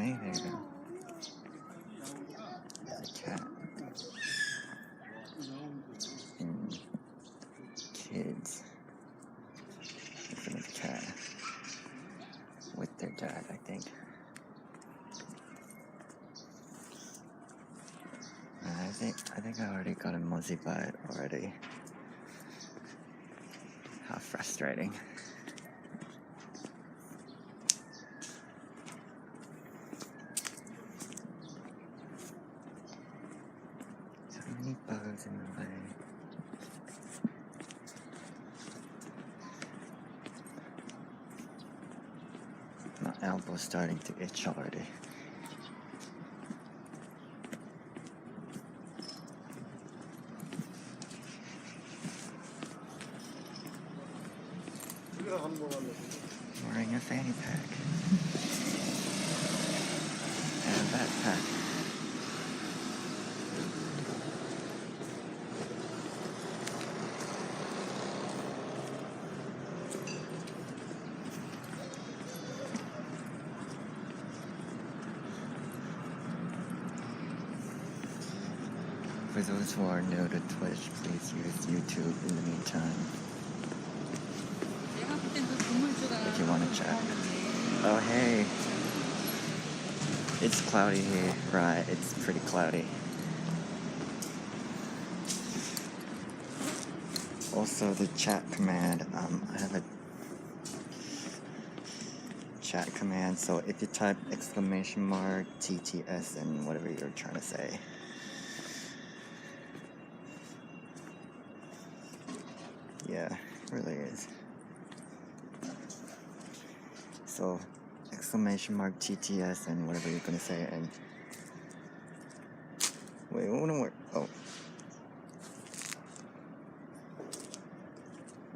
Hey, there you go. There's a cat. And kids. Looking at the cat. With their dad, I think. I think I already got a muzzy bite already. How frustrating. So many bugs in the way. My elbow's starting to itch already. Wearing a fanny pack and a backpack. For those who are new to Twitch, please use YouTube in the meantime. If you want to chat. Oh hey. It's cloudy here. Right, it's pretty cloudy. Also the chat command, I have a chat command, so if you type exclamation mark, TTS and whatever you're trying to say. Yeah, it really is. So exclamation mark TTS and whatever you're gonna say and wait, it wouldn't work. Oh.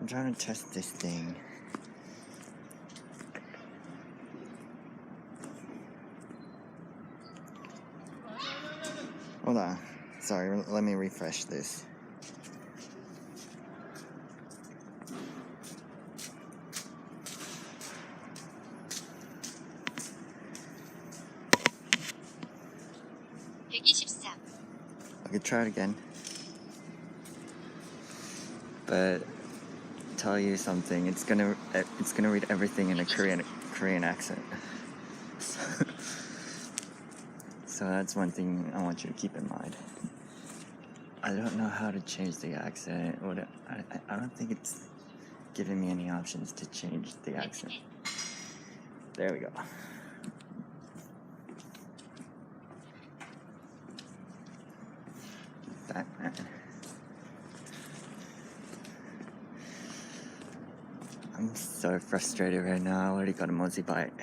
I'm trying to test this thing. Hold on. Sorry, let me refresh this. I could try it again. But tell you something, it's gonna read everything in a Korean accent. So that's one thing I want you to keep in mind. I don't know how to change the accent. I don't think it's giving me any options to change the accent. There we go. Batman. I'm so frustrated right now. I already got a muzzy bite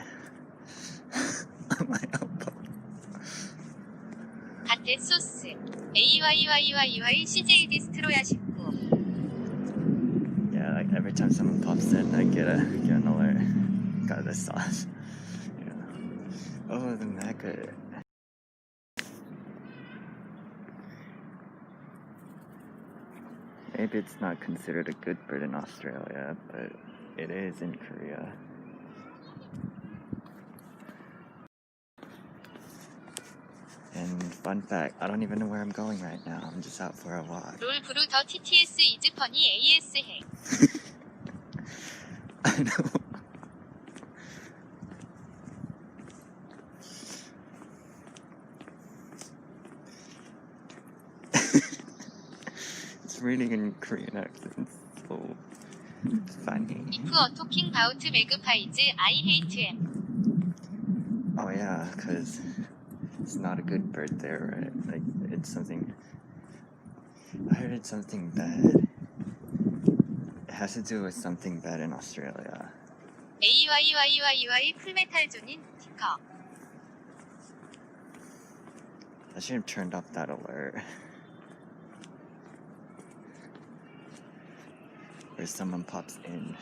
on my elbow. Yeah, like every time someone pops in, I get an alert. Got the sauce. Yeah. Oh, the maggot. Maybe it's not considered a good bird in Australia, but it is in Korea. And fun fact, I don't even know where I'm going right now. I'm just out for a walk. I know. It's reading in Korean accent, so funny. Oh yeah, because it's not a good bird there, right? Like, it's something... I heard it's something bad. It has to do with something bad in Australia. I should have turned off that alert. Where someone pops in.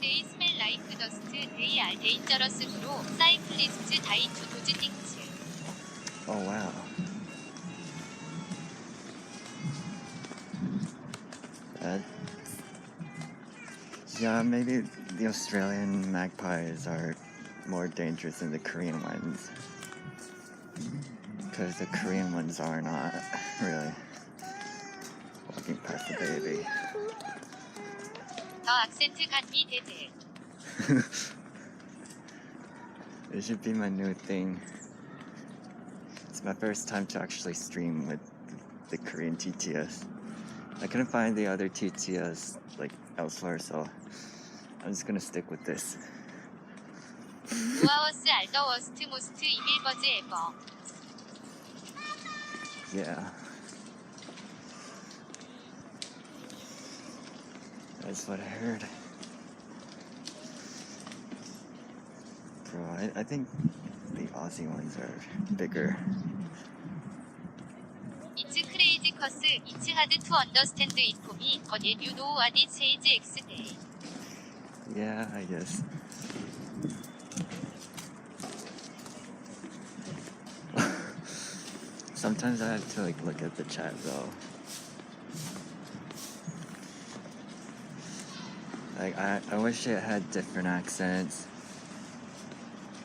They smell like dust. they are dangerous bro. Cyclists die to those things. Oh wow. Yeah, maybe the Australian magpies are more dangerous than the Korean ones. Because the Korean ones are not really walking past the baby. 더 악센트 간미 대제. It should be my new thing. It's my first time to actually stream with the Korean TTS. I couldn't find the other TTS like elsewhere, so I'm just gonna stick with this. Dua워스 are the worst most evil birds ever. Yeah. That's what I heard. Bro, I think the Aussie ones are bigger. It's crazy cause it's hard to understand it for me, but you know what it says X day. Yeah, I guess. Sometimes I have to like look at the chat though. Like I wish it had different accents.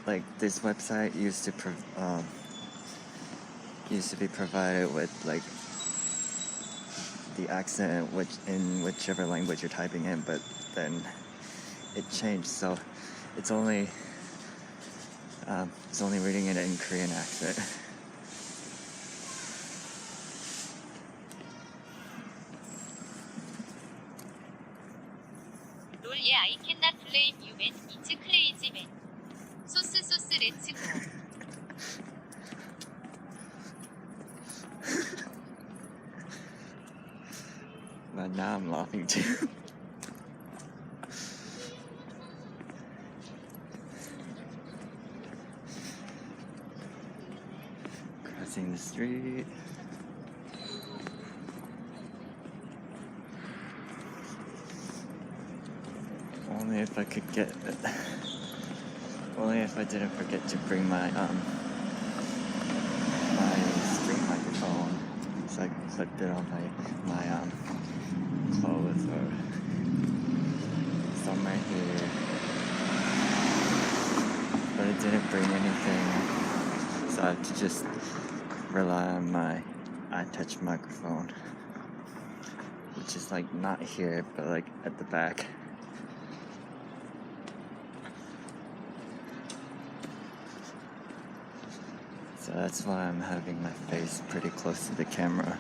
Like this website used to be provided with like the accent in whichever language you're typing in, but then it changed, so it's only reading it in Korean accent. Lol, yeah, I cannot blame you man. It's crazy man. Sauce let's go. But now I'm laughing too. Crossing the street. Only if I could get it. Only if I didn't forget to bring my stream microphone, so I could clip it on my clothes or somewhere here. But it didn't bring anything, so I have to just rely on my iTouch microphone, which is like not here, but like at the back. So that's why I'm having my face pretty close to the camera.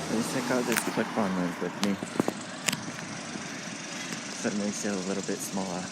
At least I got this clip-on lens with me, so it makes it a little bit smaller.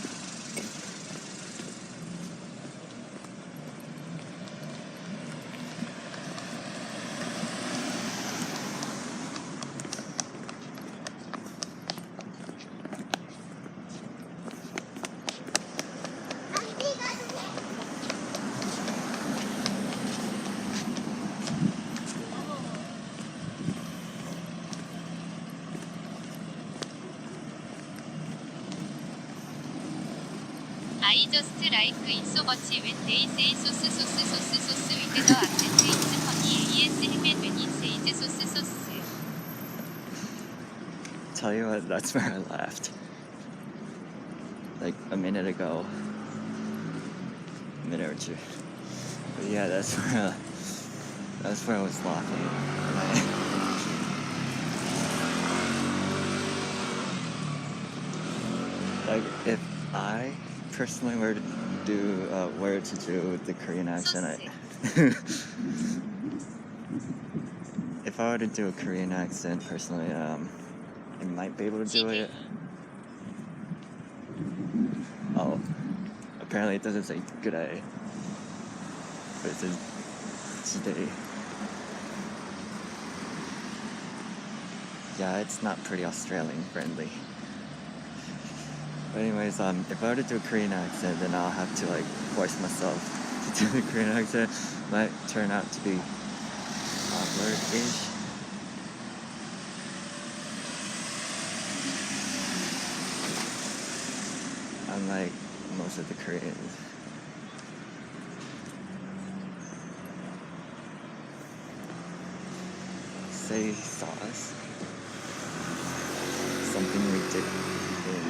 I just like it so much when they say sauce with the accent. It's funny as him when he says sauce. Tell you what, that's where I laughed. Like a minute ago. A minute or two. But yeah, that's where I was laughing. Like if I personally were to do the Korean accent, if I were to do a Korean accent personally, I might be able to do it. Oh, apparently it doesn't say good day, but it says today. Yeah, it's not pretty Australian friendly. But anyways, if I were to do a Korean accent, then I'll have to like force myself to do the Korean accent. Might turn out to be awkward-ish. unlike most of the Koreans. Say sauce. Something we dip in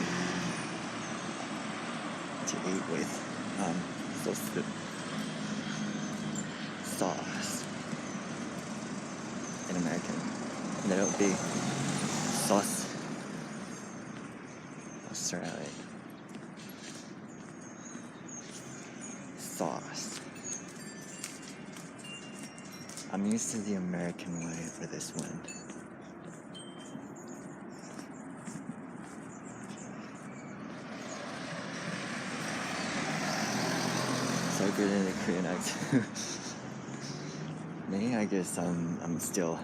to eat with. Sauce in American. And then it'll be sauce Australia. Sauce. I'm used to the American way for this one. So good in the Korean accent. Me, I guess I'm still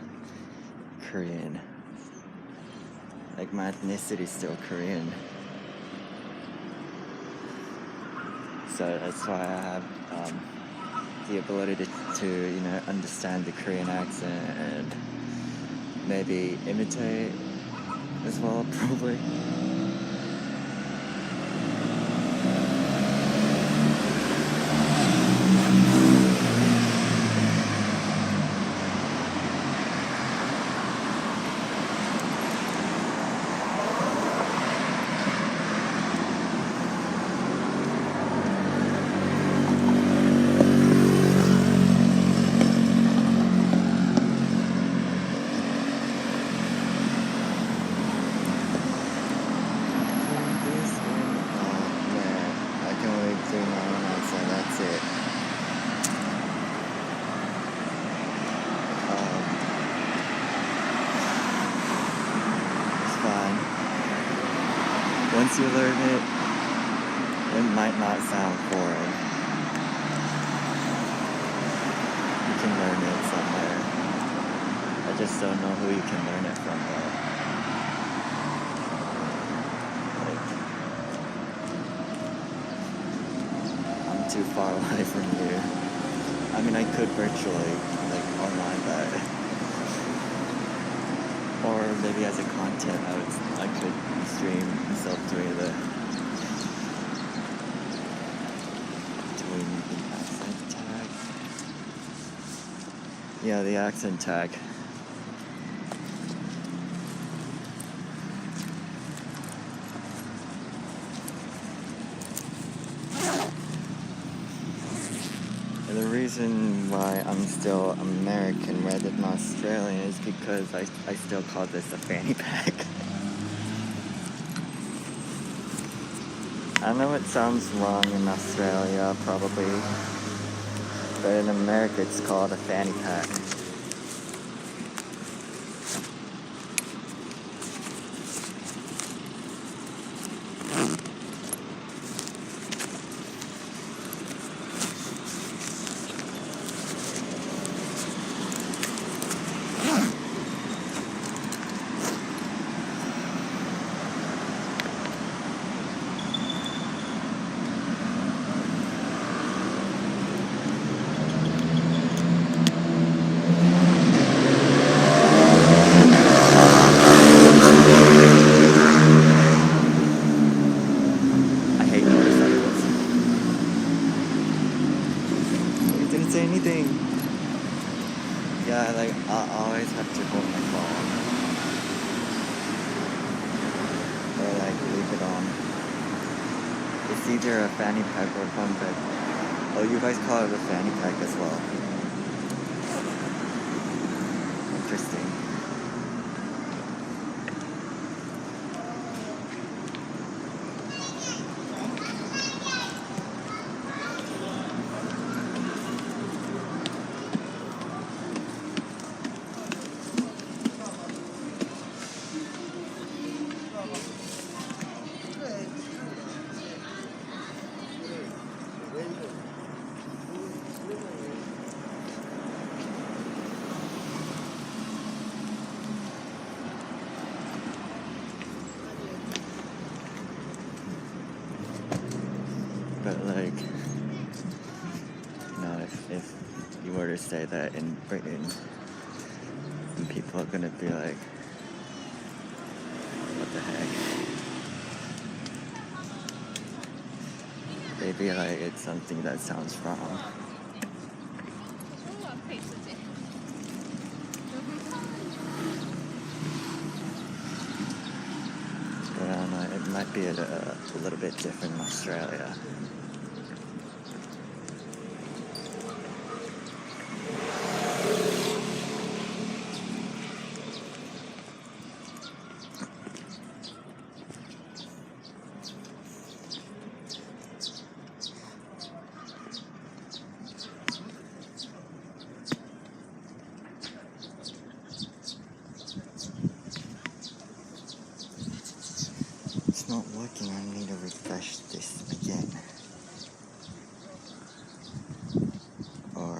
Korean. Like my ethnicity is still Korean. So that's why I have the ability to understand the Korean accent and maybe imitate as well, probably. Once you learn it, it might not sound foreign. You can learn it somewhere. I just don't know who you can learn it from though. Like, I'm too far away from you. I mean, I could virtually, online, but or maybe as a content, I could stream myself doing the accent tag. Yeah, the accent tag. And the reason why I'm still American rather than Australian is because I still call this a fanny pack. I know it sounds wrong in Australia, probably, but in America it's called a fanny pack. Yeah, I always have to hold my phone. Or leave it on. It's either a fanny pack or a bum bag. Oh, you guys call it a fanny pack as well. Interesting. But if you were to say that in Britain, then people are gonna be like, what the heck? maybe like it's something that sounds wrong. But I don't know, it might be a little bit different in Australia. It's not working, I need to refresh this again. Or,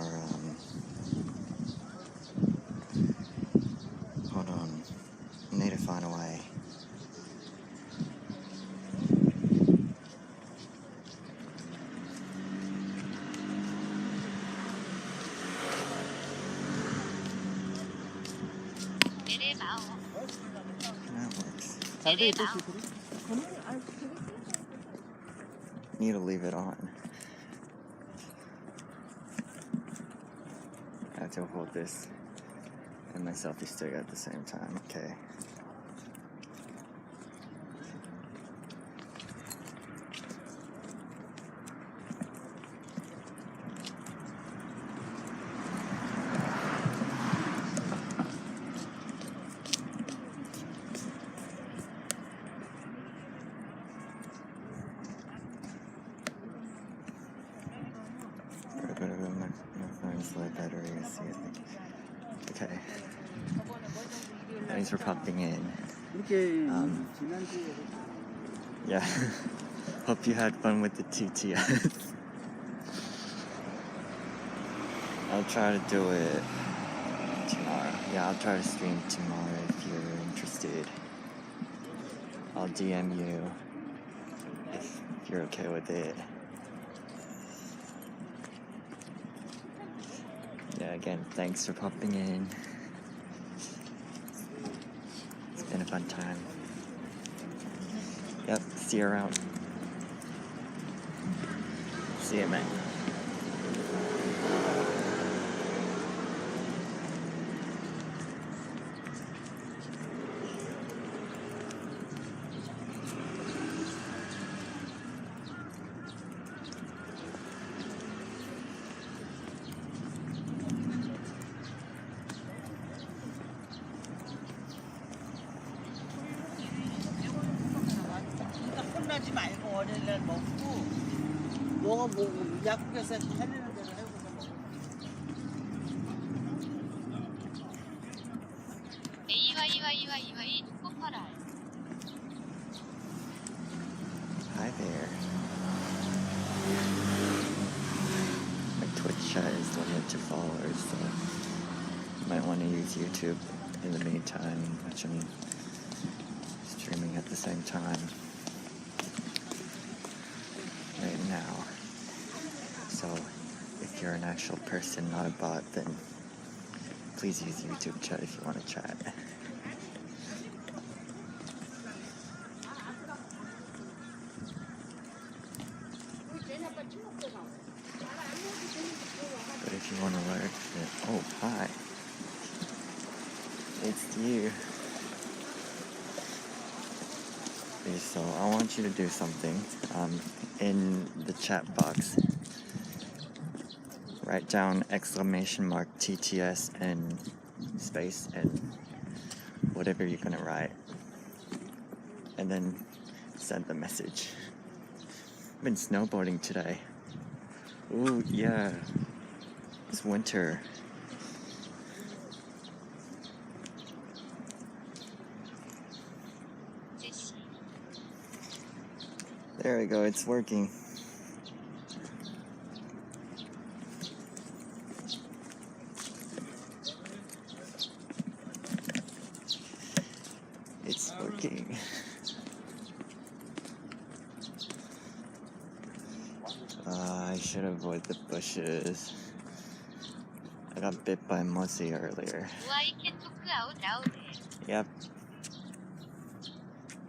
hold on, I need to find a way. That works. Need to leave it on. I have to hold this and my selfie stick at the same time. Okay. My phone's low battery. I see it. Okay. Thanks for popping in. Yeah. Hope you had fun with the TTS. I'll try to do it tomorrow. Yeah, I'll try to stream tomorrow if you're interested. I'll DM you if you're okay with it. Yeah, again, thanks for popping in. It's been a fun time. Yep, see you around. See you, man. 혼나지 말고 어린이를 먹고 너가 뭐 약국에서 해내는 대로 해보고 먹어. AYYYY 코퍼랄. Hi there. My Twitch chat is limited to followers, so you might want to use YouTube in the meantime, which I'm streaming at the same time right now. So if you're an actual person, not a bot, then please use YouTube chat if you want to chat. But if you want to learn, then, oh, hi. It's you. Okay, so I want you to do something. In the chat box, write down !TTS and space and whatever you're gonna write, and then send the message. I've been snowboarding today. Ooh, yeah. It's winter. There we go, it's working. It's working. I should avoid the bushes. I got bit by Muzzy earlier. Yep.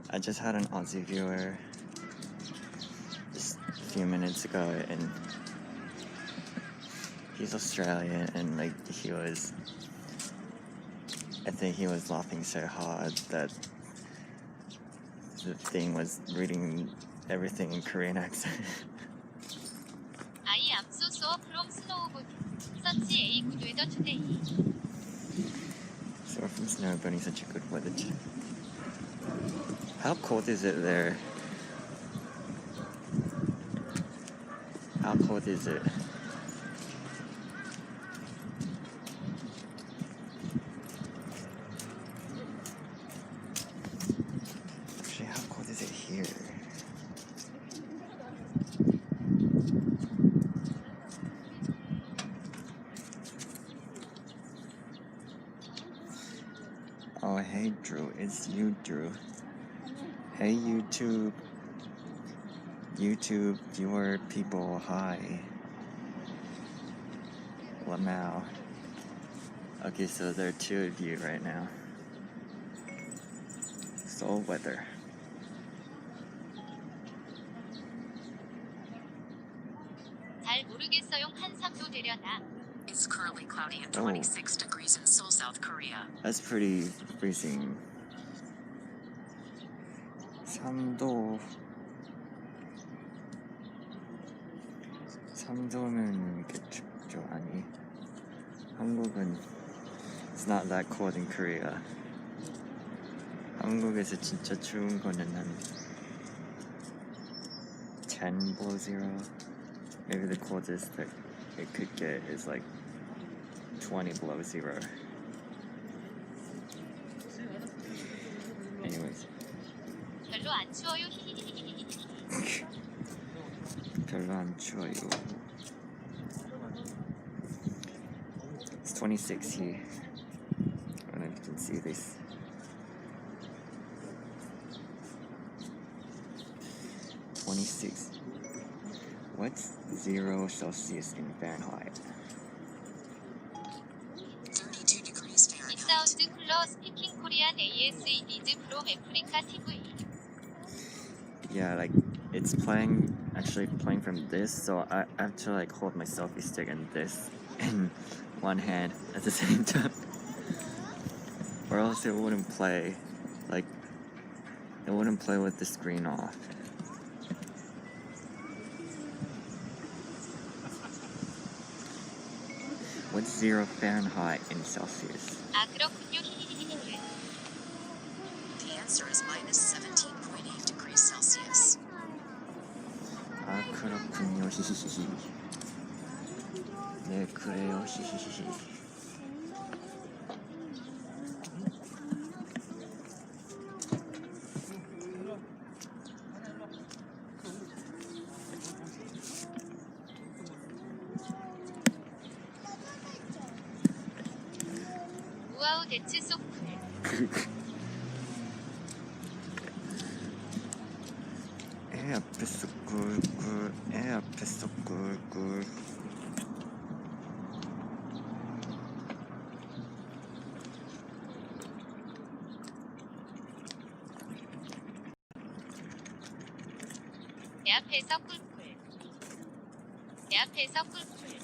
I just had an Aussie viewer just few minutes ago, and he's Australian, and like I think he was laughing so hard that the thing was reading everything in Korean accent. I am so from snowboarding. Such a good weather today. So from snowboarding, such a good weather. How cold is it there? How cold is it? Actually, how cold is it here? Oh, hey Drew, it's you, Drew. Hey YouTube. YouTube viewer people, hi. Lamau. Okay, so there are two of you right now. Seoul weather. 잘 모르겠어요. 한삼도 되려나. It's currently cloudy and 26 degrees in Seoul, South Korea. That's pretty freezing. 3도면 꽤 춥죠. 아니, 한국은 it's not that cold in Korea. 한국에서 진짜 추운 거는 한 10 below zero. Maybe the coldest that it could get is like 20 below zero. Anyways. 별로 안 추워요. 별로 안 추워요. It's 26 here. I don't know if you can see this. What's 0 Celsius in Fahrenheit? 32 degrees It Fahrenheit. sounds close speaking Korean AS it is from Africa TV. Yeah, like it's actually playing from this, so I have to like hold my selfie stick and this in one hand at the same time, or else it wouldn't play. Like it wouldn't play with the screen off. What's 0 Fahrenheit in Celsius? 아 그렇군요. The answer is minus 17.8 degrees Celsius. 아 그렇군요. 히히히히. 네 그래요. 히히히히. 우와우 대체 소쿨. 애 앞에서 꿀꿀, 애 앞에서 꿀꿀. 내 앞에서 꿀꿀. 내 앞에서 꿀꿀.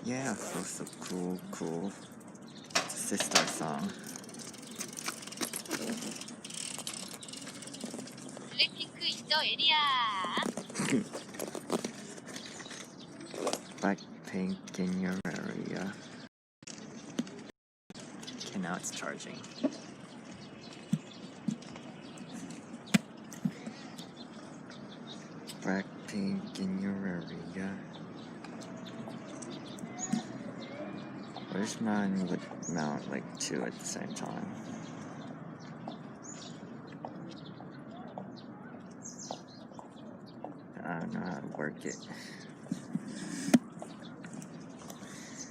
Yeah, I feel so cool. It's a sister song. 블랙핑크 인더 에리아. Blackpink in your area. Okay, now it's charging. Blackpink in your area. Where's mine would mount like two at the same time? I don't know how to work it.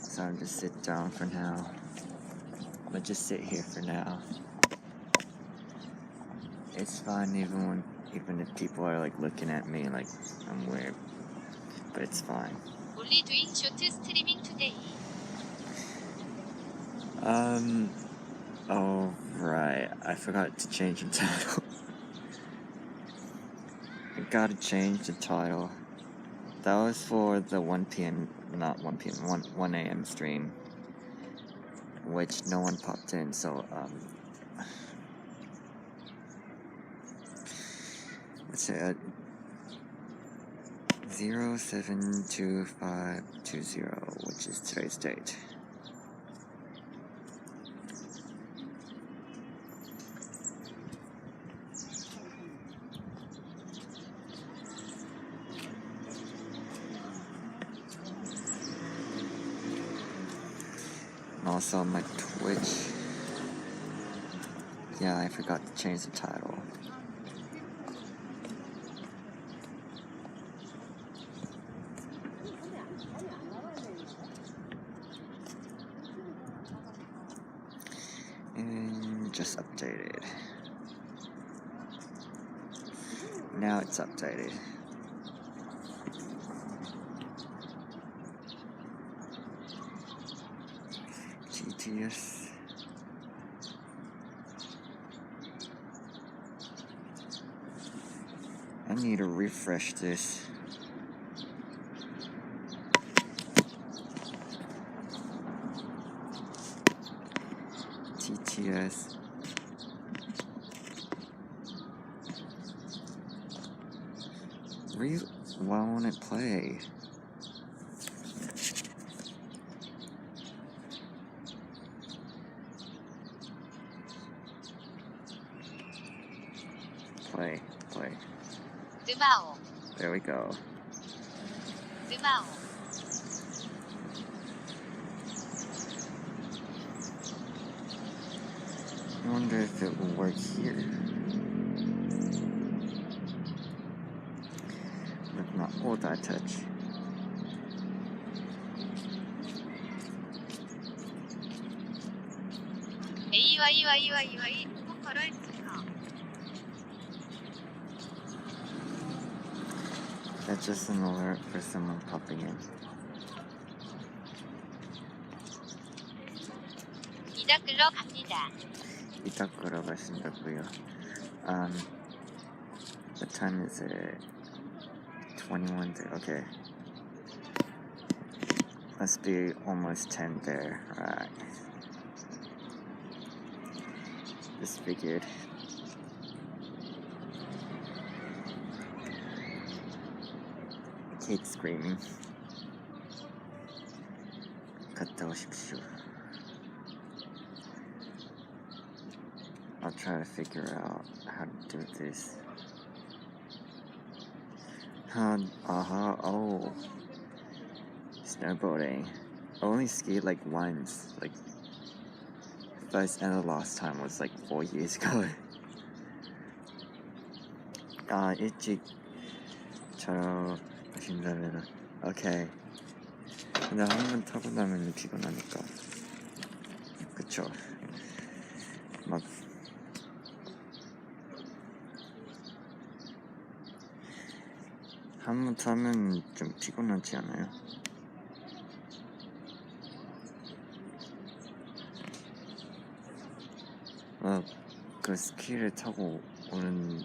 So I'm just sit down for now. I'm gonna just sit here for now. It's fine even if people are like looking at me like I'm weird. But it's fine. Only doing short streaming today. Oh right, I forgot to change the title. I gotta change the title. That was for the 1 p.m. not 1 p.m. 1 a.m. stream, which no one popped in. So let's say 072520, which is today's date. And also my Twitch. Yeah, I forgot to change the title. And just updated. Now it's updated. GTS. I need to refresh this. TTS. Why won't it play? Play. 드마오. There we go. 드마오. I wonder if it will work here. With my old eye touch. AYYYY 포커럴 특허. That's just an alert for someone popping in. 이다 끌러 갑니다. 이따 걸어가신다고요. What time is it? 21 there. Okay. Must be almost 10 there. Right. Just figured. Kid screaming. 갔다 오십시오. I'll try to figure out how to do this. Oh. Snowboarding. I only skied like once. Like, first and the last time was like 4 years ago. 일찍 자러 가신다면, okay. 근데 한 번 타고 나면 피곤하니까. 그쵸. 막, 한 번 타면 좀 피곤하지 않아요? 그 스키를 타고 오는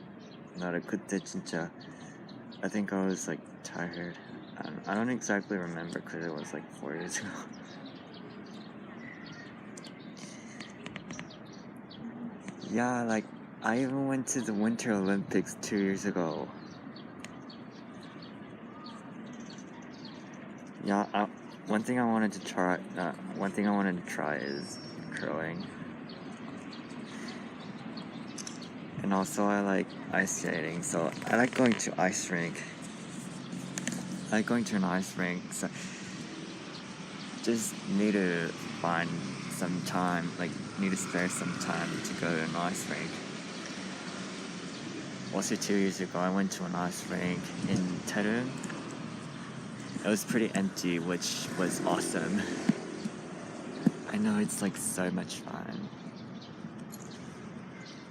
날에 그때 진짜 I think I was like tired. I don't exactly remember because it was like 4 years ago. Yeah, like I even went to the Winter Olympics 2 years ago. Yeah, one thing I wanted to try is curling. And also I like ice skating, so I like going to ice rink. I like going to an ice rink, so just need to find some time, like need to spare some time to go to an ice rink. Also 2 years ago I went to an ice rink in Taedong. It was pretty empty, which was awesome. I know, it's like so much fun.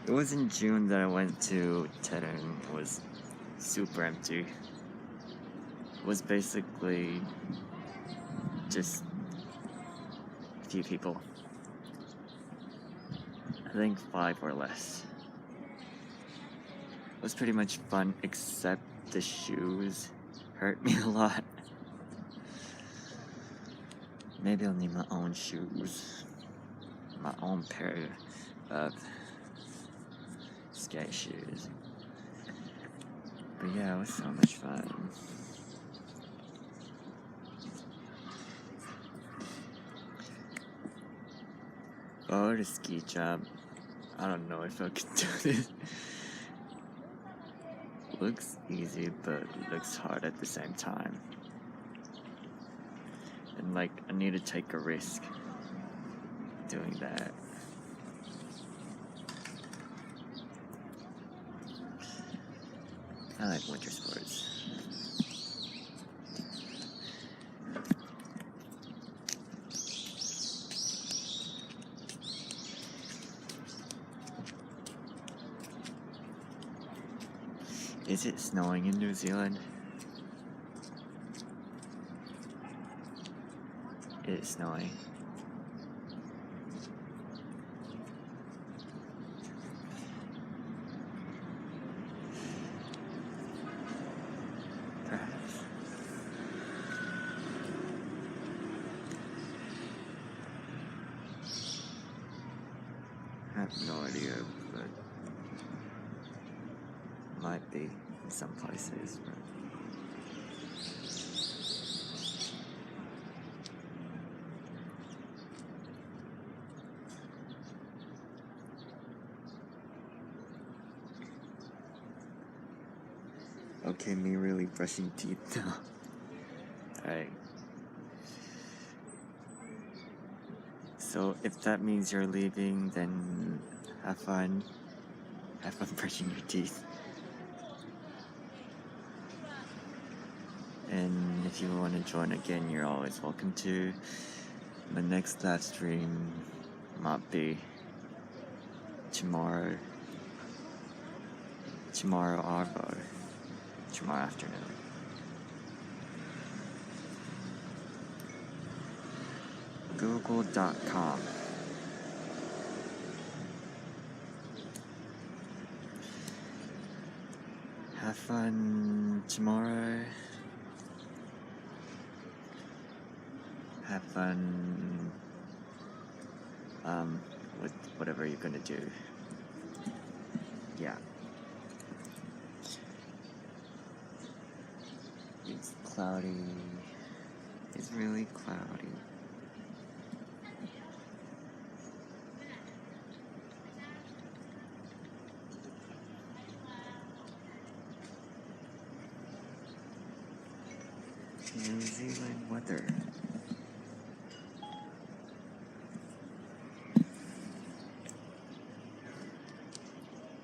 It was in June that I went to Taedong. It was super empty. It was basically just a few people. I think 5 or less. It was pretty much fun except the shoes hurt me a lot. Maybe I'll need my own shoes. My own pair of skate shoes. But yeah, it was so much fun. Oh, the ski jump. I don't know if I can do this. Looks easy, but looks hard at the same time. And like, I need to take a risk doing that. I like winter sports. Is it snowing in New Zealand? It's snowing. Perhaps. I have no idea, but might be in some places. But okay, me really brushing teeth now. Alright. So if that means you're leaving, then have fun. Have fun brushing your teeth. And if you want to join again, you're always welcome to. The next live stream might be tomorrow or tomorrow afternoon. Google.com. Have fun tomorrow. Have fun with whatever you're gonna do. Yeah. It's cloudy. It's really cloudy. New Zealand weather.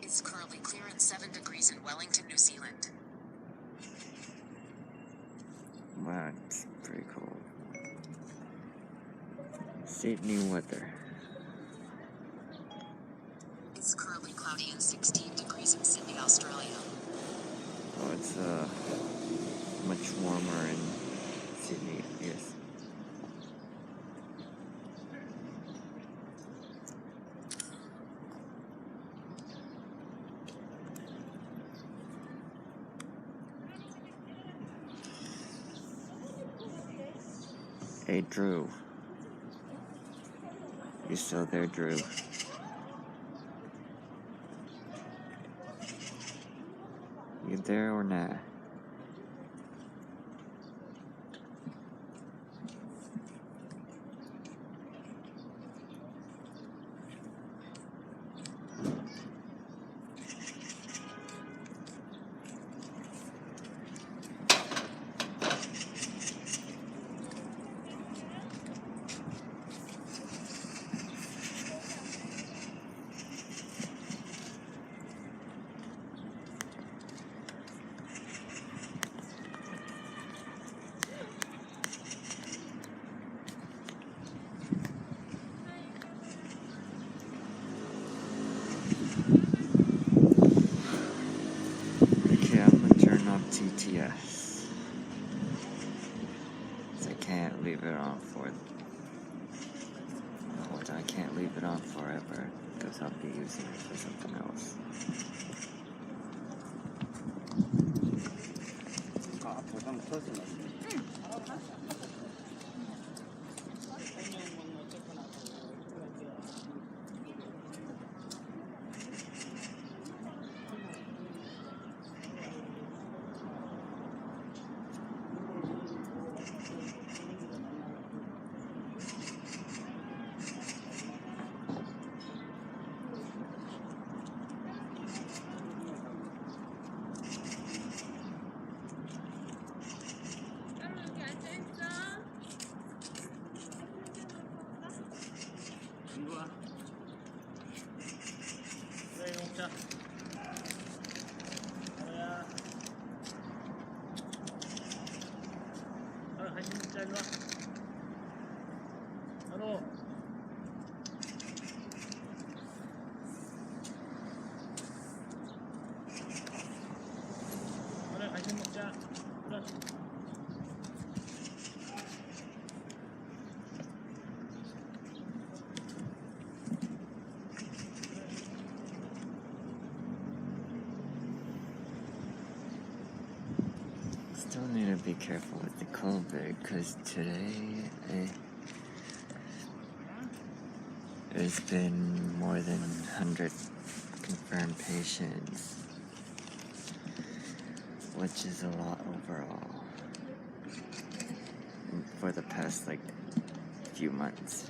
It's currently clear and 7 degrees in Wellington, New Zealand. Wow, it's pretty cool. Sydney weather. It's currently cloudy and 16 degrees in Sydney, Australia. Oh, it's much warmer in Sydney, yes. Hey, Drew. You still there, Drew? You there or not? Okay, I'm gonna turn off TTS. So I can't leave it on for. I can't leave it on forever because I'll be using it for something else. 앞으로 그렇게 맞습니다. 이거야. 그래 이거 먹자. 뭐야? 바로 간식 먹자 일로 와. 바로. 그래 간식 먹자. 그래. Still need to be careful with the COVID because today there's been more than 100 confirmed patients, which is a lot overall for the past like few months.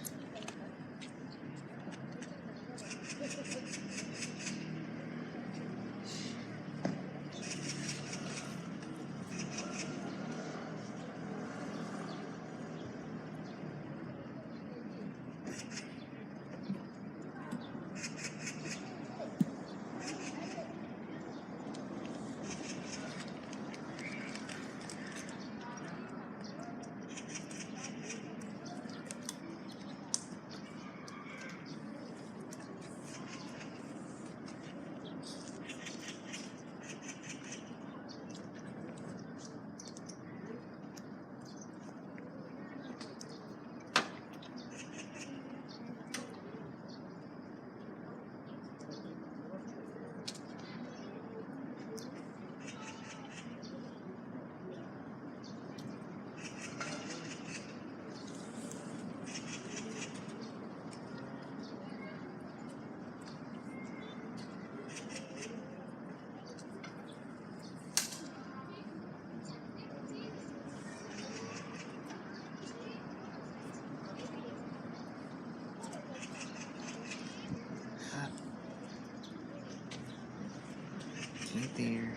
Hey there.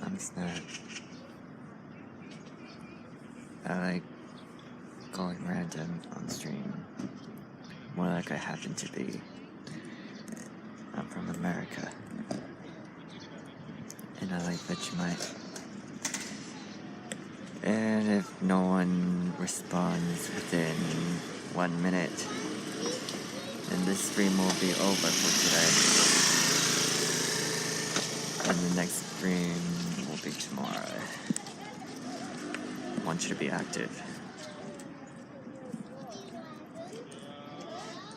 I'm Snap. I like going random on stream. More like I happen to be. I'm from America. And I like that you might. And if no one responds within 1 minute, then this stream will be over for today. And the next stream will be tomorrow. I want you to be active.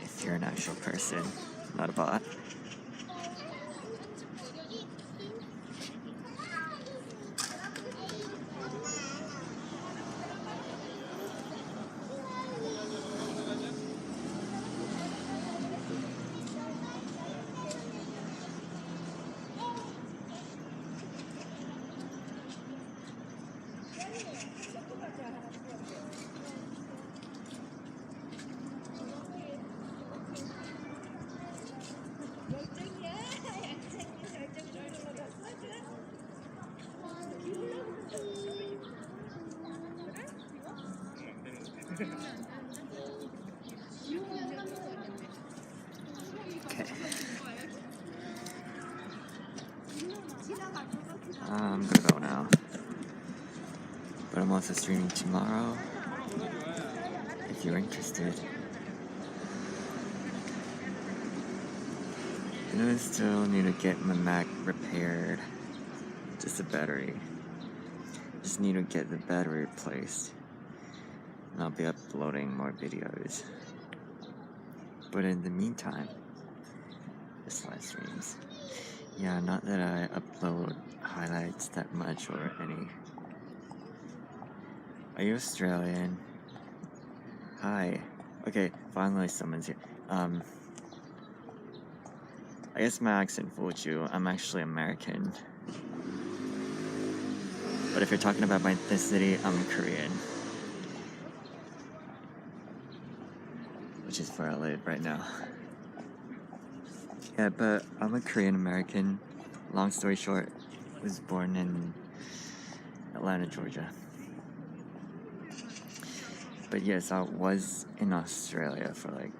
If you're an actual person, not a bot. Okay. I'm gonna go now. But I'm also streaming tomorrow. If you're interested. And I still need to get my Mac repaired. Just the battery. Just need to get the battery replaced. And I'll be uploading more videos. But in the meantime, just live streams. Yeah, not that I upload highlights that much or any. Are you Australian? Hi. Okay, finally someone's here. I guess my accent fooled you. I'm actually American. But if you're talking about my ethnicity, I'm Korean. Which is where I live right now. Yeah, but I'm a Korean American. Long story short, was born in Atlanta, Georgia. But yes, I was in Australia for like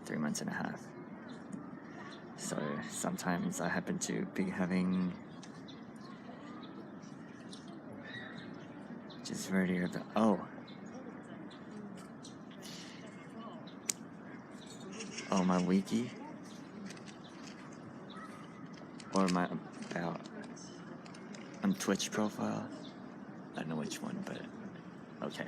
3 months and a half. So sometimes I happen to be having just right here. Oh, my wiki or my about on Twitch profile. I don't know which one, but okay.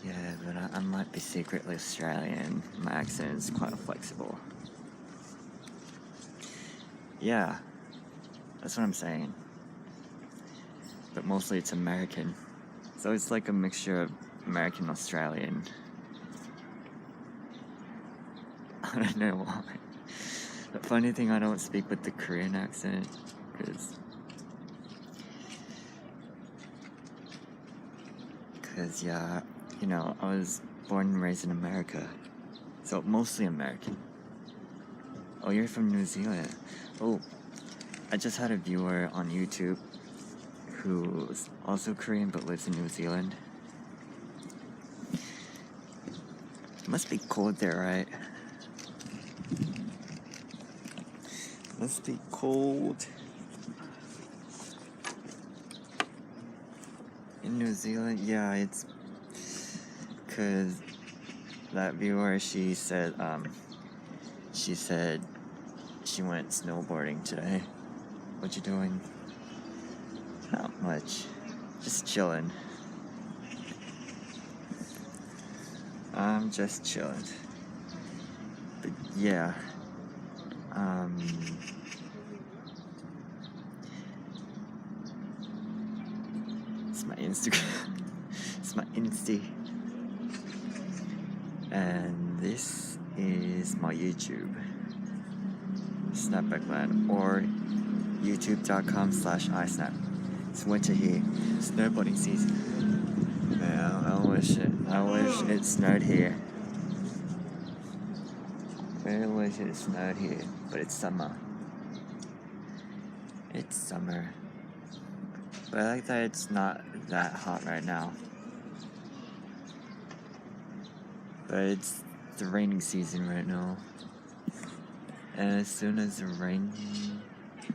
Yeah, but I might be secretly Australian. My accent is quite flexible. Yeah, that's what I'm saying. But mostly it's American. So it's like a mixture of American and Australian. I don't know why. The funny thing, I don't speak with the Korean accent, because yeah, you know, I was born and raised in America, so mostly American. Oh, you're from New Zealand. Oh, I just had a viewer on YouTube who's also Korean but lives in New Zealand. It must be cold there, right? Must be cold in New Zealand. Yeah, it's because that viewer, she said she went snowboarding today. What you doing? Not much, just chilling. I'm just chilling. But yeah, it's my Instagram. It's my Insta. And this is my YouTube. Snapbackland or youtube.com/isnap. It's winter here. Snowboarding season. Man, I wish it snowed here. I wish it snowed here, but it's summer. It's summer. But I like that it's not that hot right now. But it's the raining season right now. And as soon as the rain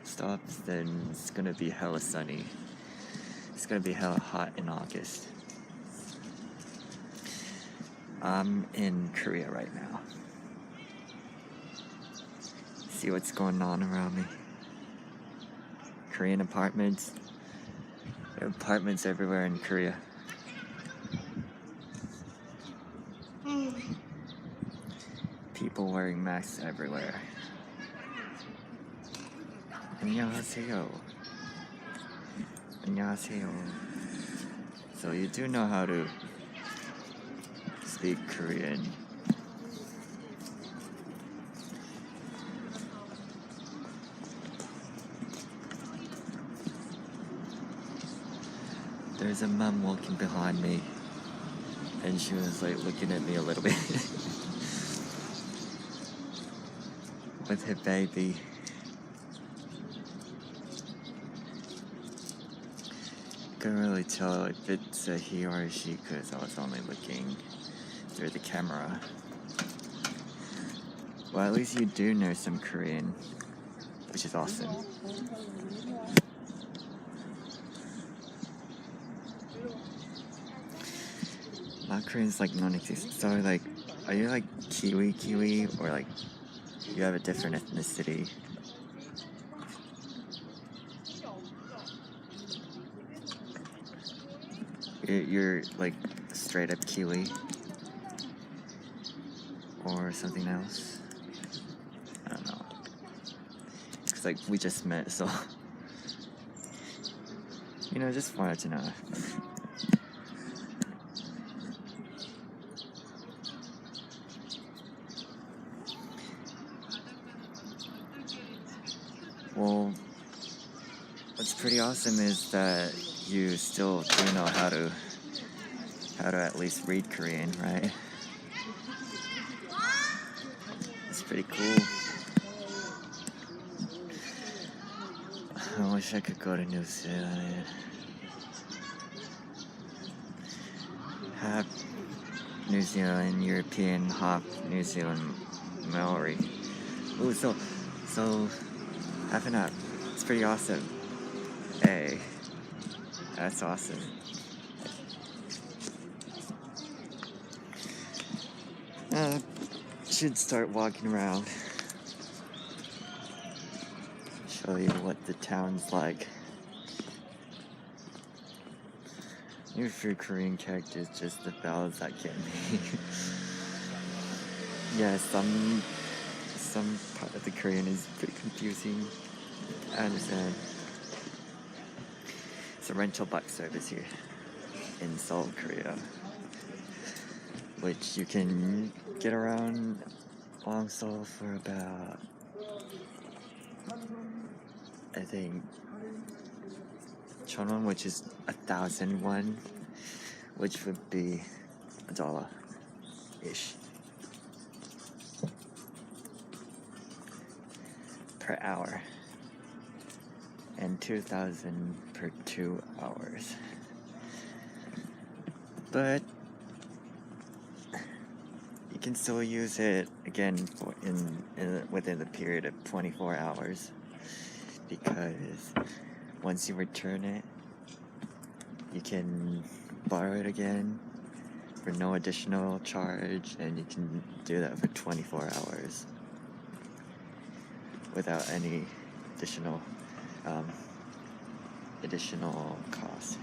stops, then it's gonna be hella sunny. It's gonna be hella hot in August. I'm in Korea right now. See what's going on around me. Korean apartments. There are apartments everywhere in Korea. People wearing masks everywhere. 안녕하세요. 안녕하세요. So you do know how to speak Korean. There's a mom walking behind me, and she was like looking at me a little bit with her baby. Couldn't really tell if it's a he or a she because I was only looking through the camera. Well, at least you do know some Korean, which is awesome. My Korean's like non-existent. So like, are you like Kiwi, or like you have a different ethnicity? You're like straight up Kiwi or something else? I don't know. looks like we just met, so you know, just wanted to know. Well, what's pretty awesome is that you still do know how to at least read Korean, right? It's pretty cool. I wish I could go to New Zealand. Half New Zealand, European, half New Zealand Maori. Ooh, so having that, it's pretty awesome. Hey, that's awesome. Should start walking around. Show you what the town's like. Your few Korean characters, just the vowels that get me. Yeah, some part of the Korean is pretty confusing. I understand. It's a rental bike service here in Seoul, Korea, which you can get around along Seoul for about, I think, 1,000won, which is 1,000 won, which would be $1-ish per hour, and 2,000 per 2 hours. But you can still use it again for within the period of 24 hours, because once you return it, you can borrow it again for no additional charge, and you can do that for 24 hours without any additional cost.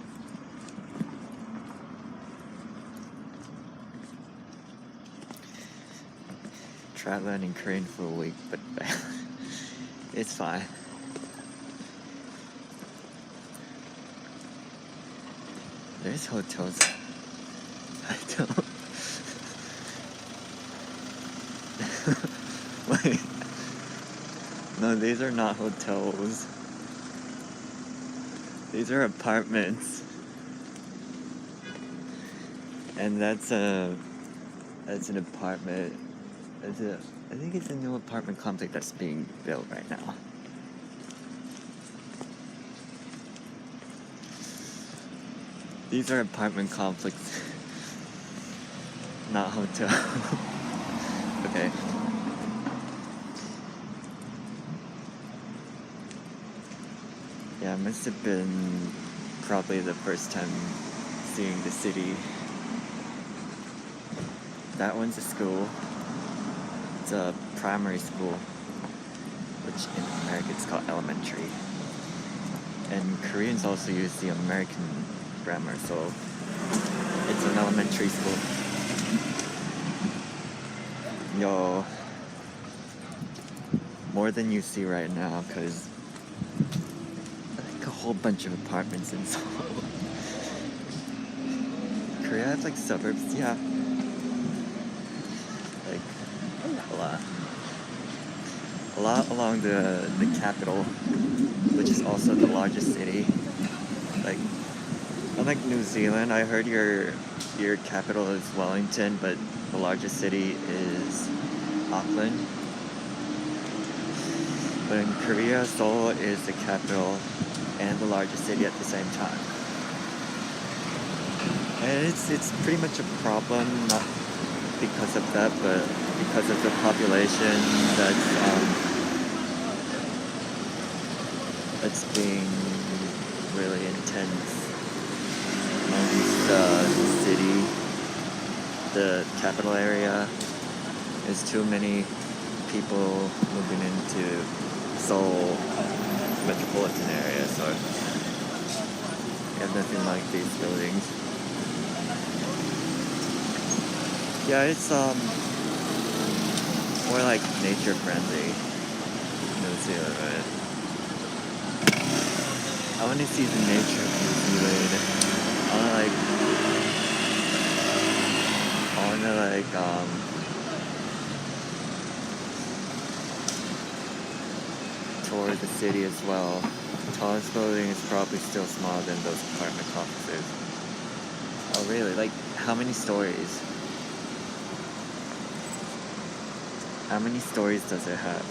Traveling in Korean for a week, but it's fine. There's hotels. I don't. Wait. No, these are not hotels. These are apartments. And that's an apartment. I think it's a new apartment complex that's being built right now. These are apartment complexes, not hotel. Okay. Yeah, it must have been probably the first time seeing the city. That one's a school. It's a primary school, which in America it's called elementary. And Koreans also use the American grammar, so it's an elementary school. Yo, more than you see right now, because like a whole bunch of apartments in Seoul. Korea has like suburbs, yeah. Like a lot along the capital, which is also the largest city. Like, unlike New Zealand, I heard your capital is Wellington, but the largest city is Auckland. But in Korea, Seoul is the capital and the largest city at the same time. And it's pretty much a problem, not because of that, but because of the population that's being really intense amongst the city, the capital area. There's too many people moving into Seoul metropolitan area, so you have nothing like these buildings. Yeah, it's more like nature friendly New Zealand, right? I want to see the nature of New Zealand. I want to tour the city as well. The tallest building is probably still smaller than those apartment complexes. Oh really? Like, how many stories? How many stories does it have?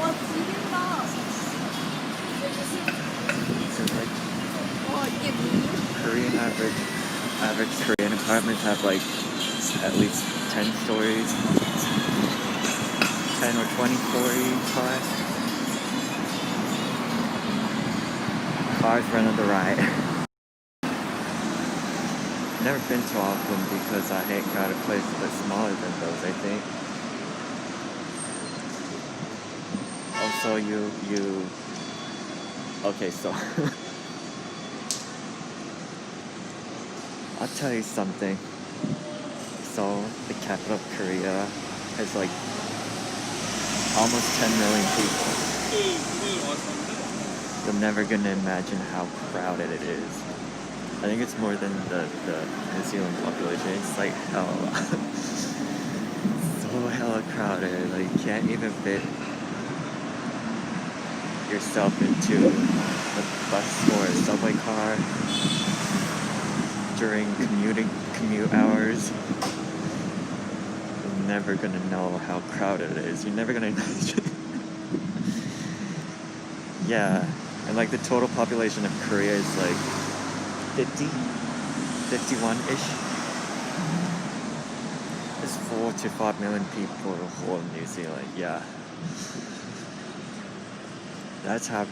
와 지린다. So like 와 이게 뭐니? Korean average Korean apartments have like at least 10 stories, 10 or 20 stories high. Cars run on the right. Never been to Auckland because I ain't got a place that's smaller than those, I think. Also, you okay, so I'll tell you something. So the capital of Korea has like almost 10 million people. You're never gonna imagine how crowded it is. I think it's more than the New Zealand population. It's like hella, so hella crowded. Like you can't even fit yourself into a bus or a subway car during commute hours. You're never gonna know how crowded it is. You're never gonna imagine. Yeah, and like the total population of Korea is like 51-ish. There's 4 to 5 million people in the whole of New Zealand. Yeah, that's how I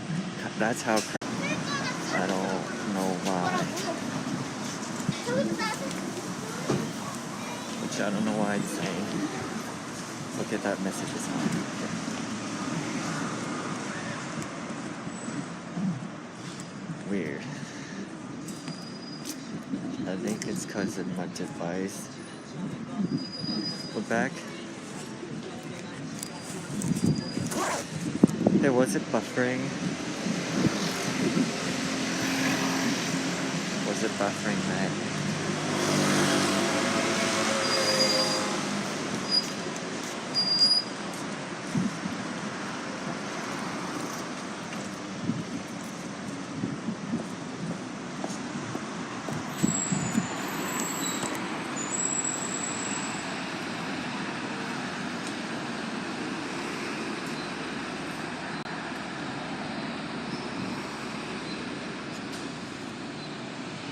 don't know why. Which I don't know why it's saying. Look at that message is on. Weird. I think it's because of my device. We're back. Hey, was it buffering? Was it buffering, Matt?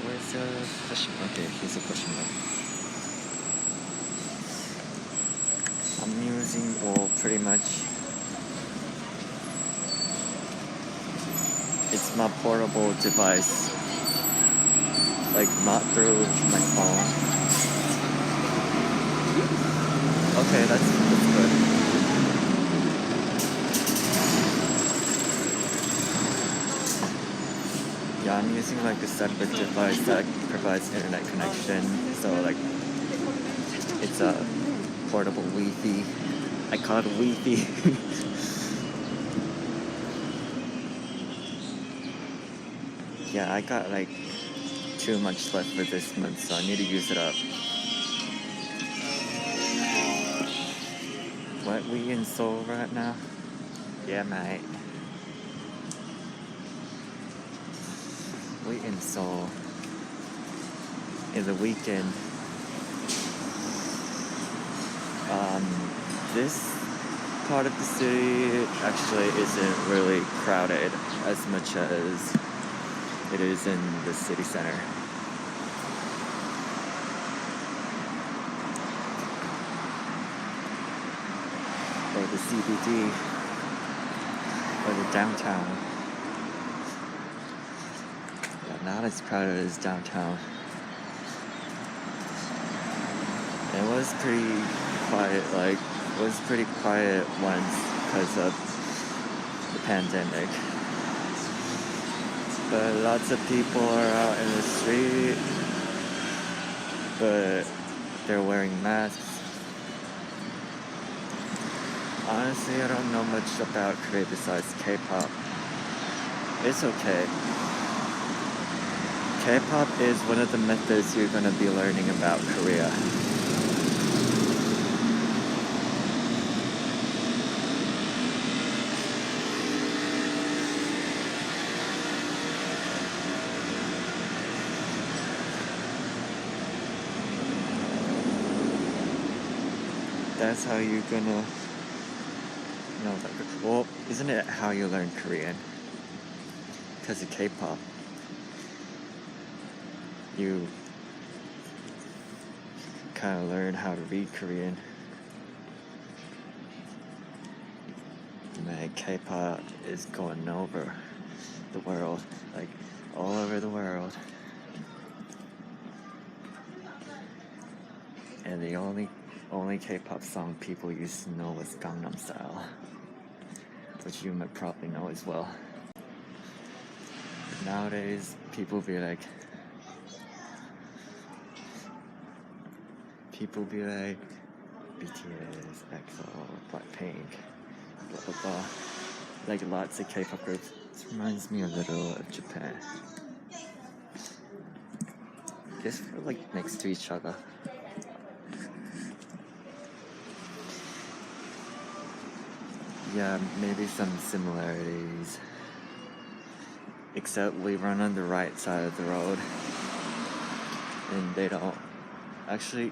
Where's the question? Okay, here's a question mark. I'm using, well, pretty much, it's my portable device, like not through my phone. Okay, that's good. Yeah, I'm using like a separate device that provides internet connection, so like it's a portable Wi-Fi. I call it Wi-Fi. Yeah, I got like too much left for this month, so I need to use it up. What, we in Seoul right now? Yeah, mate. We in Seoul. In the weekend. This part of the city actually isn't really crowded as much as it is in the city center. Or the CBD. Or the downtown. not as crowded as downtown. It was pretty quiet, once because of the pandemic. But lots of people are out in the street, but they're wearing masks. Honestly, I don't know much about Korea besides K-pop. It's okay. K-pop is one of the methods you're gonna be learning about Korea. That's how you're gonna know that. Well, isn't it how you learn Korean? Because of K-pop. You kind of learn how to read Korean. Man, K-pop is going over the world, like all over the world. And the only K-pop song people used to know was Gangnam Style, which you might probably know as well. Nowadays, people be like, BTS, EXO, Blackpink, blah blah blah. Like lots of K-pop groups. This reminds me a little of Japan. I guess we're like next to each other. Yeah, maybe some similarities. Except we run on the right side of the road. And they don't. Actually,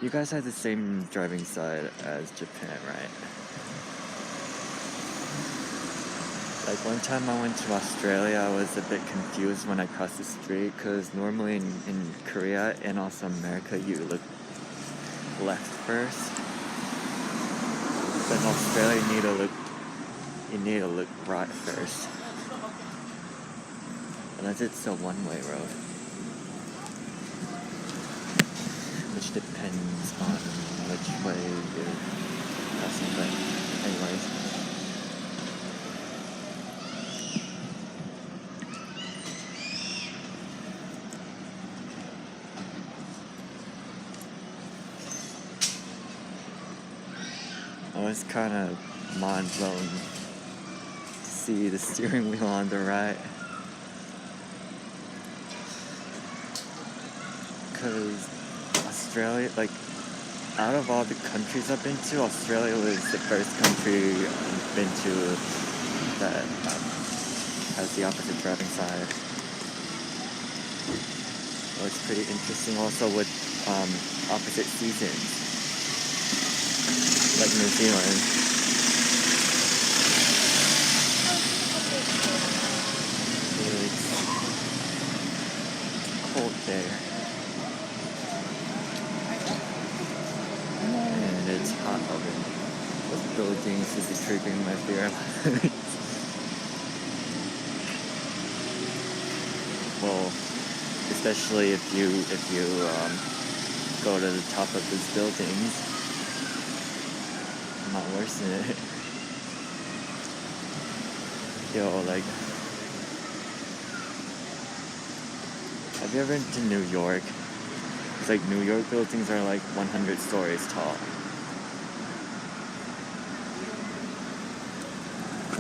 you guys have the same driving side as Japan, right? Like one time I went to Australia, I was a bit confused when I crossed the street because normally in Korea and also America you look left first. But in Australia you need to look right first. Unless it's a one-way road. Which depends on which way you're passing, but anyways. I was kind of mind blown to see the steering wheel on the right. Because Australia, like, out of all the countries I've been to, Australia was the first country I've been to that has the opposite driving side. Well, it's pretty interesting also with opposite seasons, like New Zealand. It's cold there. It's hot over those buildings is triggering my fear. Well, especially if you go to the top of these buildings, not worse than it. Yo, like, have you ever been to New York? It's like New York buildings are like 100 stories tall.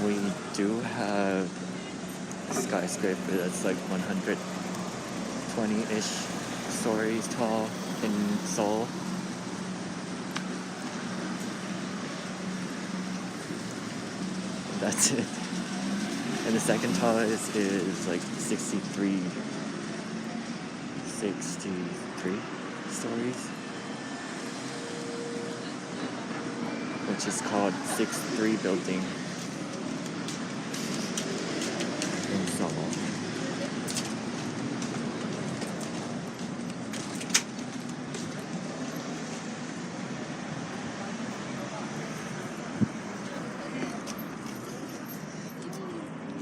We do have a skyscraper that's like 120-ish stories tall in Seoul. That's it. And the second tallest is like 63 stories, which is called 6-3 building.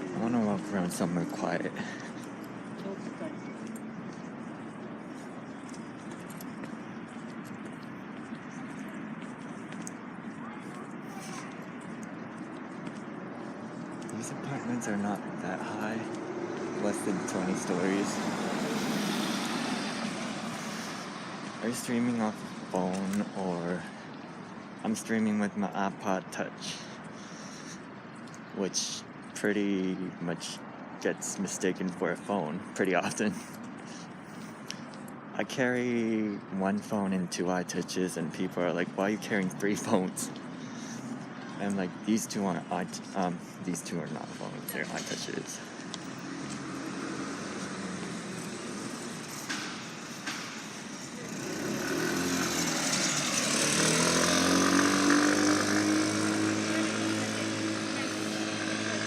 I want to walk around somewhere quiet. These apartments are not that high, less than 20 stories. Are you streaming off a phone, or I'm streaming with my iPod Touch, which pretty much gets mistaken for a phone pretty often. I carry one phone and two iTouches, and people are like, "Why are you carrying three phones?" And like, these two are not phones; they're iTouches.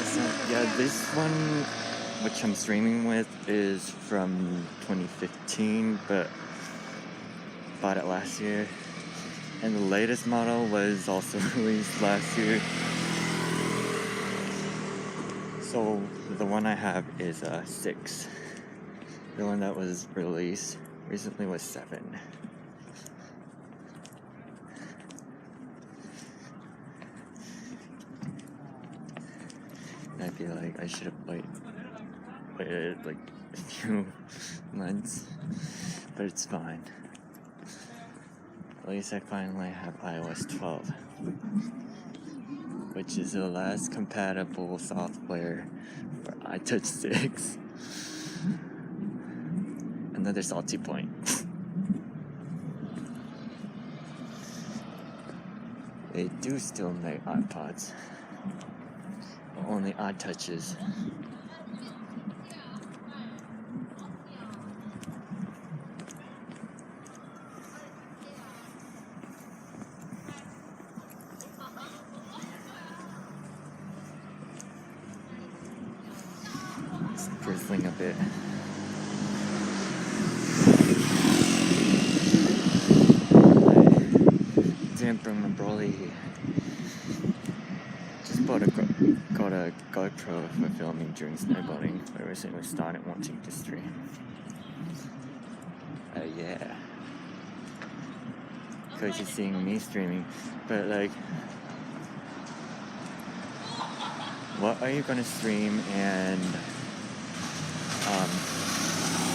So yeah, this one, which I'm streaming with, is from 2015, but bought it last year. And the latest model was also released last year. So the one I have is 6. The one that was released recently was 7. And I feel like I should have waited like a few months, but it's fine. At least I finally have iOS 12, which is the last compatible software for iTouch 6. Another salty point. They do still make iPods, but only iTouches. It's drizzling a bit. Didn't bring my brolly. Just got a GoPro for filming during snowboarding. I recently started wanting to stream. Yeah. Because you're seeing me streaming. But like, what are you gonna stream, and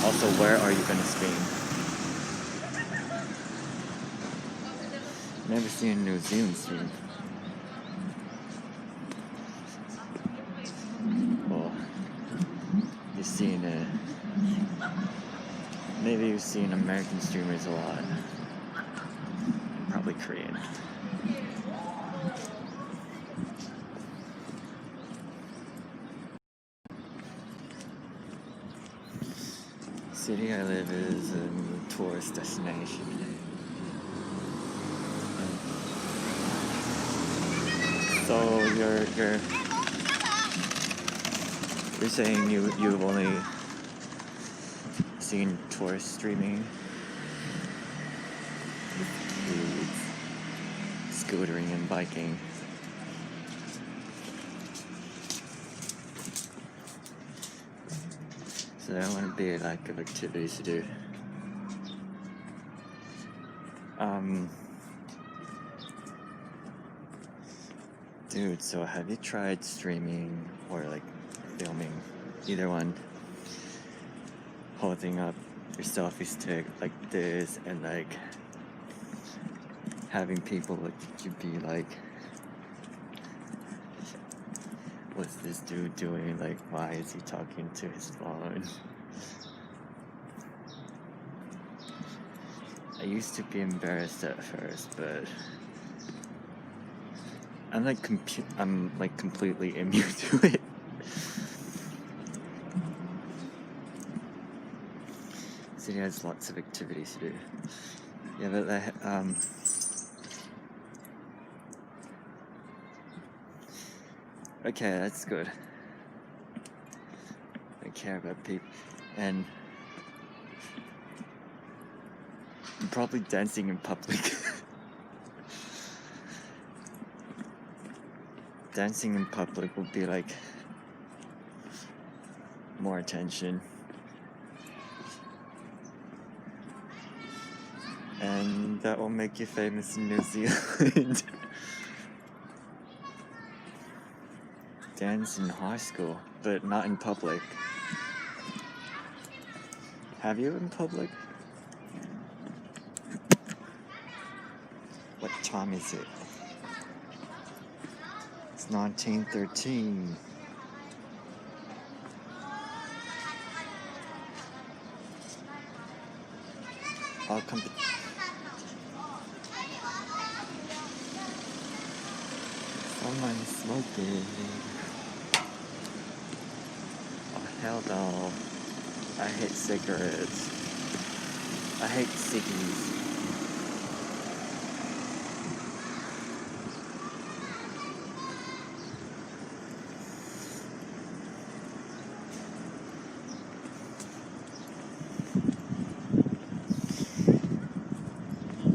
also where are you gonna stream? Never seen a New Zealand stream. Well, you've seen maybe you've seen American streamers a lot. Probably Korean. The city I live is a tourist destination. So you're saying you've only seen tourists streaming, scootering and biking. So there wouldn't be a lack of activities to do. Dude, so have you tried streaming or like filming, either one, holding up your selfie stick like this and like having people look at you be like, what's this dude doing? Like, why is he talking to his phone? I used to be embarrassed at first, but I'm like completely immune to it. City has lots of activities to do. Yeah, but okay, that's good. I care about people, and I'm probably dancing in public. Dancing in public will be like more attention, and that will make you famous in New Zealand. dance in high school, but not in public. Have you in public? What time is it? It's 1913. I'll come. Someone smoking. Oh hell no. I hate cigarettes. I hate ciggies.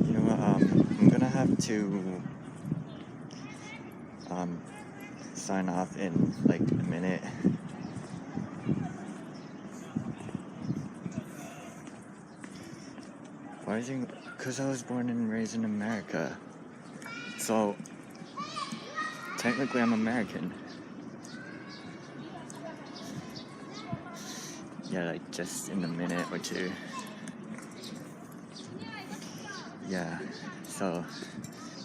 You know what, I'm gonna have to sign off in like a minute. Why is it? Because I was born and raised in America. So, technically I'm American. Yeah, like just in a minute or two. Yeah, so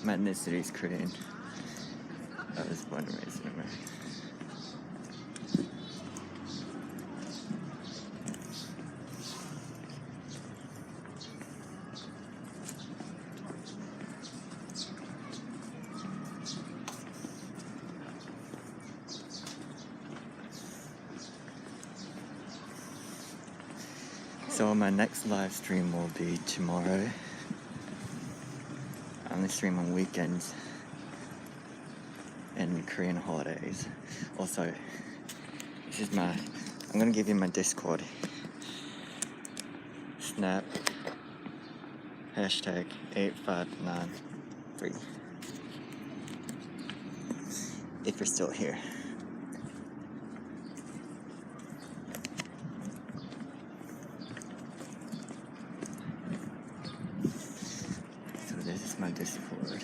my ethnicity is Korean. I was born and raised in America. So my next live stream will be tomorrow. I only stream on weekends and Korean holidays. Also, this is I'm gonna give you my Discord. Snap hashtag 8593. If you're still here. So this is my Discord.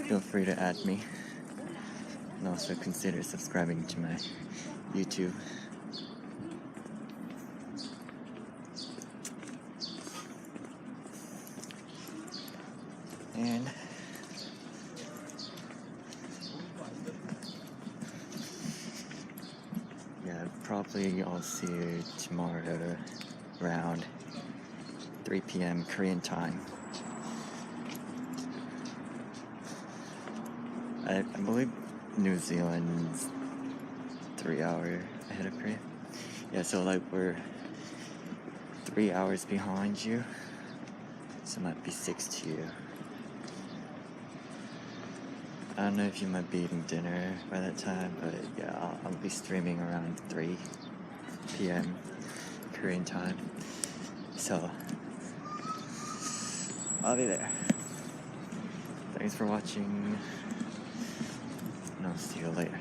Feel free to add me, and also consider subscribing to my YouTube. And yeah, probably I'll see you tomorrow around 3 p.m. Korean time. I believe New Zealand's 3 hours ahead of Korea. Yeah, so like we're 3 hours behind you. So it might be 6 to you. I don't know if you might be eating dinner by that time, but yeah, I'll be streaming around 3 p.m. Korean time. So I'll be there. Thanks for watching, and I'll see you later.